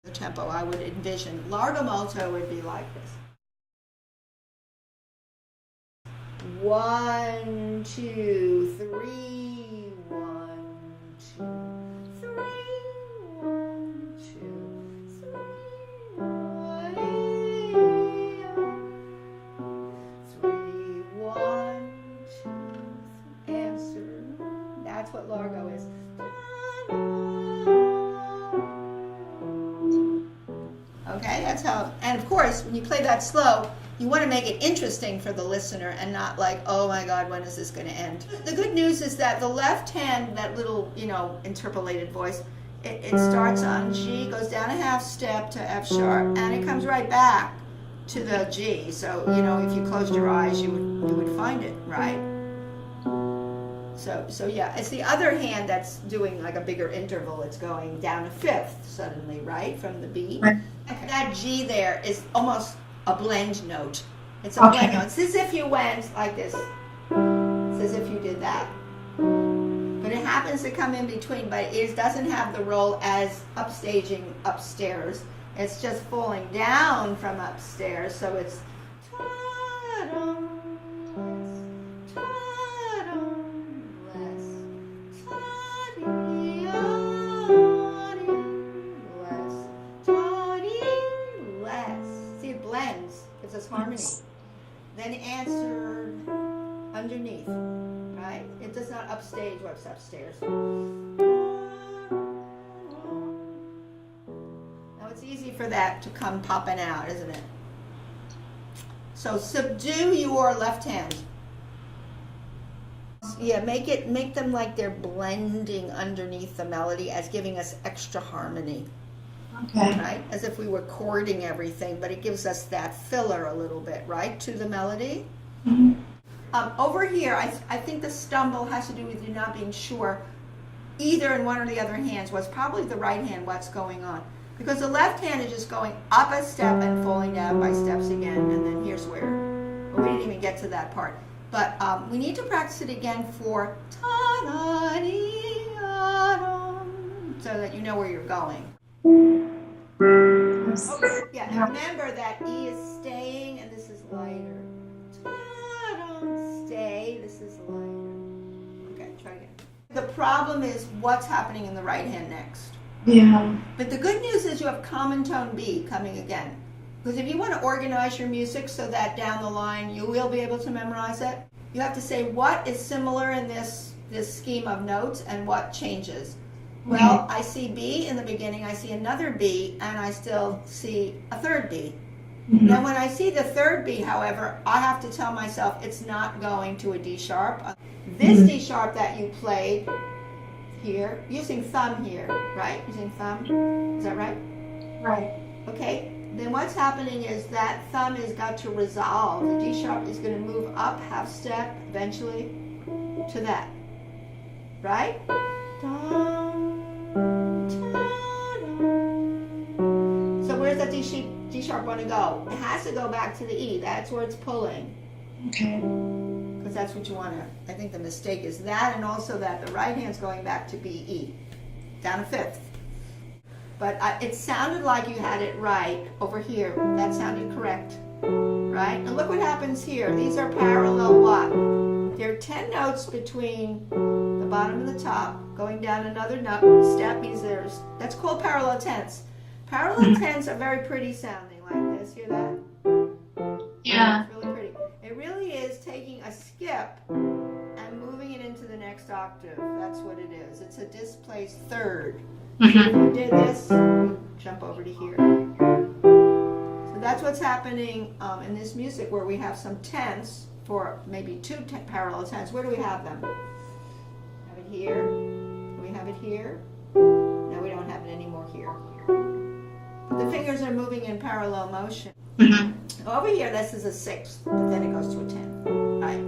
The tempo I would envision. Largo molto would be like this. 1, 2, 3, 1, 2, 3, 1, 2, 3, 3, 1, 2, answer. That's what largo is. Okay, that's how, and of course, when you play that slow, you want to make it interesting for the listener and not like, oh my God, when is this going to end? The good news is that the left hand, that little, interpolated voice, it starts on G, goes down a half step to F sharp, and it comes right back to the G. So, if you closed your eyes, you would find it, right? So yeah, it's the other hand that's doing like a bigger interval. It's going down a fifth suddenly, right, from the B. Right. That G there is almost a blend note. It's a blend note. It's as if you went like this. It's as if you did that. But it happens to come in between, but it doesn't have the role as upstaging upstairs. It's just falling down from upstairs, so it's harmony. Then answered underneath, right? It does not upstage what's upstairs. Now it's easy for that to come popping out, isn't it? So subdue your left hand. Yeah, make them like they're blending underneath the melody as giving us extra harmony. Okay. Right? As if we were chording everything, but it gives us that filler a little bit, right, to the melody. Mm-hmm. Over here, I think the stumble has to do with you not being sure, either in one or the other hands, was probably the right hand, what's going on. Because the left hand is just going up a step and falling down by steps again, and then here's where, well, we didn't even get to that part. But we need to practice it again for so that you know where you're going. Okay, yeah, and remember that E is staying and this is lighter. Stay, this is lighter. Okay, try again. The problem is what's happening in the right hand next. Yeah. But the good news is you have common tone B coming again. Because if you want to organize your music so that down the line you will be able to memorize it, you have to say what is similar in this scheme of notes and what changes. Well, I see B in the beginning, I see another B, and I still see a third B. Mm-hmm. Then when I see the third B, however, I have to tell myself it's not going to a D sharp. This D sharp that you played here, using thumb here, right? Using thumb, is that right? Right. Okay, then what's happening is that thumb has got to resolve. The D sharp is going to move up half step eventually to that, right? So where's that D sharp want to go? It has to go back to the E. That's where it's pulling. Okay. Because that's what you want to, I think the mistake is that, and also that the right hand's going back to B, E, down a fifth. But it sounded like you had it right over here. That sounded correct, right? And look what happens here. These are parallel what? There are 10 notes between the bottom and the top. Going down another step means that's called parallel tenths. Parallel tenths are very pretty sounding, like this. Hear that? Yeah. It's really pretty. It really is taking a skip and moving it into the next octave. That's what it is. It's a displaced third. Mm-hmm. If you did this, jump over to here. So that's what's happening in this music, where we have some tenths for maybe two parallel tenths. Where do we have them? Have it here. Do we have it here? No, we don't have it anymore here. The fingers are moving in parallel motion. Mm-hmm. Over here, this is a sixth, but then it goes to a tenth. Right?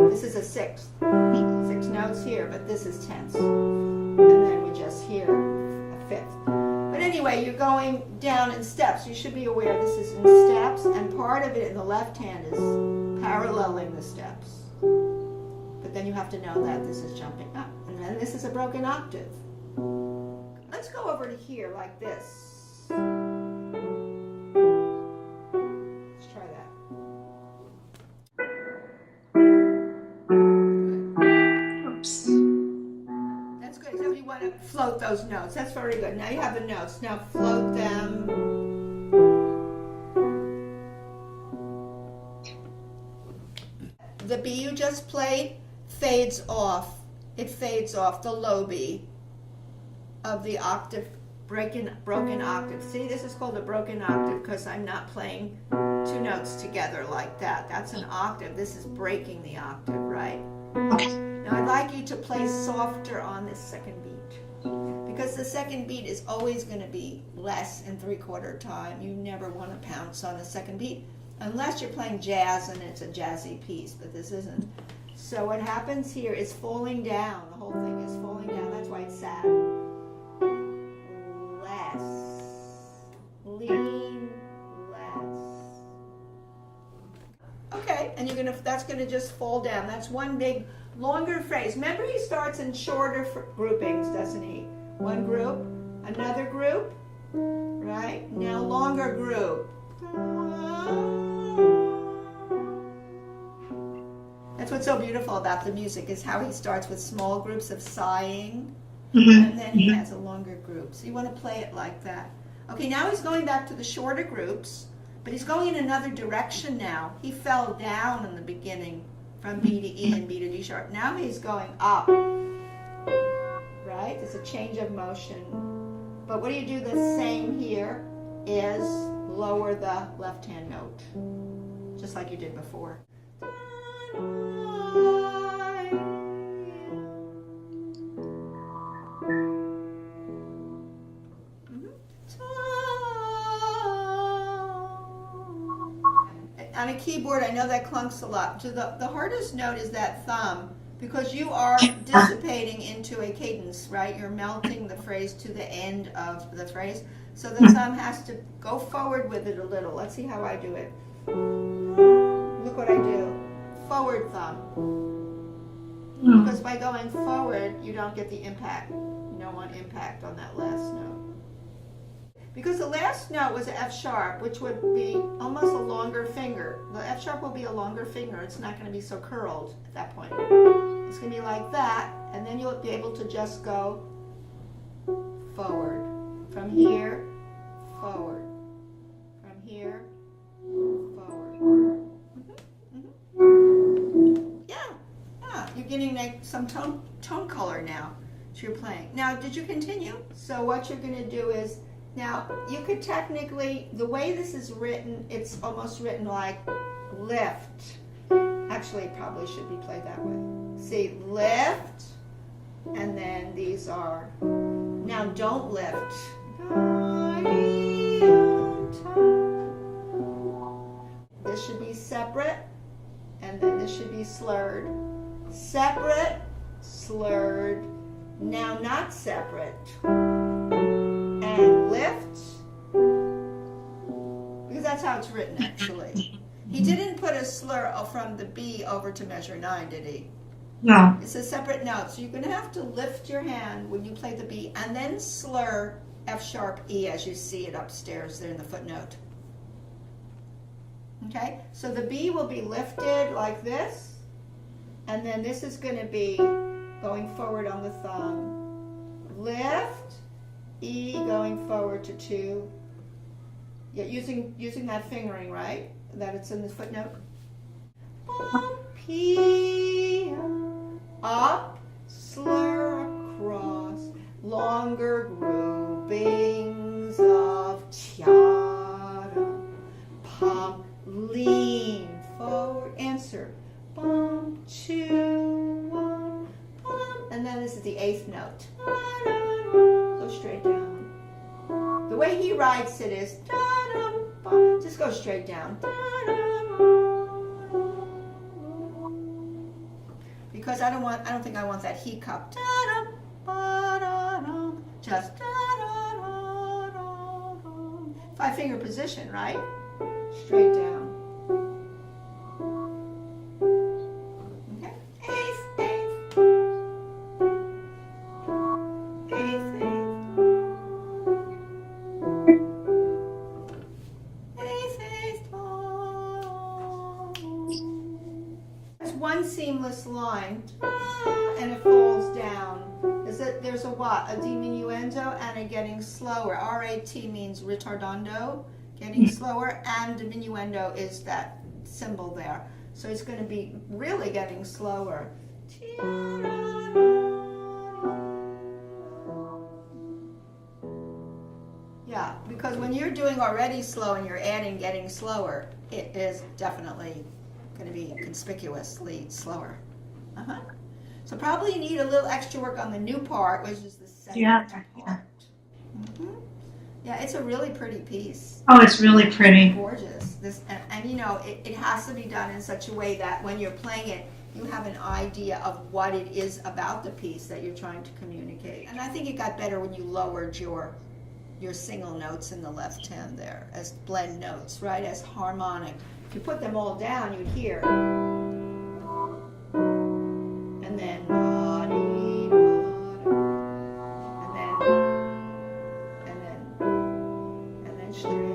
This is a sixth. 6 notes here, but this is tenths. And then we just hear a fifth. But anyway, you're going down in steps. You should be aware this is in steps, and part of it in the left hand is paralleling the steps. But then you have to know that this is jumping up. And then this is a broken octave. Let's go over to here like this. float those notes. That's very good. Now you have the notes. Now float them. The B you just played fades off. It fades off the low B of the octave, broken octave. See, this is called a broken octave because I'm not playing two notes together like that. That's an octave. This is breaking the octave, right? Okay. Now I'd like you to play softer on this second beat because the second beat is always going to be less in 3/4 time. You never want to pounce on the second beat unless you're playing jazz and it's a jazzy piece, but this isn't. So what happens here is falling down. The whole thing is falling down. That's why it's sad. Less. Lean less. Okay, and that's gonna just fall down. That's one big longer phrase. Remember, he starts in shorter groupings, doesn't he? One group, another group, right? Now longer group. That's what's so beautiful about the music is how he starts with small groups of sighing, and then he has a longer group. So you want to play it like that. Okay, now he's going back to the shorter groups, but he's going in another direction now. He fell down in the beginning from B to E and B to D sharp. Now he's going up, right? It's a change of motion. But what do you do the same here is lower the left-hand note, just like you did before. On a keyboard, I know that clunks a lot. So the hardest note is that thumb, because you are dissipating into a cadence, right? You're melting the phrase to the end of the phrase. So the thumb has to go forward with it a little. Let's see how I do it. Look what I do. Forward thumb. Because by going forward, you don't get the impact. You don't want impact on that last note. Because the last note was an F sharp, which would be almost a longer finger. The F sharp will be a longer finger. It's not going to be so curled at that point. It's going to be like that, and then you'll be able to just go forward. From here, forward. From here, forward. Yeah, you're getting like some tone color now that you're playing. Now, did you continue? So what you're going to do is, now, you could technically, the way this is written, it's almost written like lift. Actually, it probably should be played that way. See, lift, and then these are, now don't lift. This should be separate, and then this should be slurred. Separate, slurred, now not separate. And lift, because that's how it's written actually. He didn't put a slur from the B over to measure 9, did he? No. It's a separate note, so you're going to have to lift your hand when you play the B and then slur F sharp E as you see it upstairs there in the footnote. Okay, so the B will be lifted like this, and then this is going to be going forward on the thumb. Lift, E going forward to 2. Yeah, using that fingering, right? That it's in the footnote. P, up, slur across, longer groupings of tiara. Pump, lean forward, answer. Bump, 2, 1, pump. And then this is the 8th note. Go straight down. The way he writes it is da-dum-bum. Just go straight down. Because I don't think I want that he cup. Just 5-finger position, right? Straight down. One seamless line, and it falls down. Because there's a what? A diminuendo and a getting slower. RAT means ritardando, getting slower, and diminuendo is that symbol there. So it's going to be really getting slower. Yeah, because when you're doing already slow and you're adding getting slower, it is definitely going to be conspicuously slower. So probably you need a little extra work on the new part, which is the second part. Yeah, it's a really pretty piece. Oh, it's really pretty. Gorgeous. And you know, it has to be done in such a way that when you're playing it, you have an idea of what it is about the piece that you're trying to communicate. And I think it got better when you lowered your single notes in the left hand there as blend notes, right? As harmonic. If you put them all down, you'd hear. And then and then straight.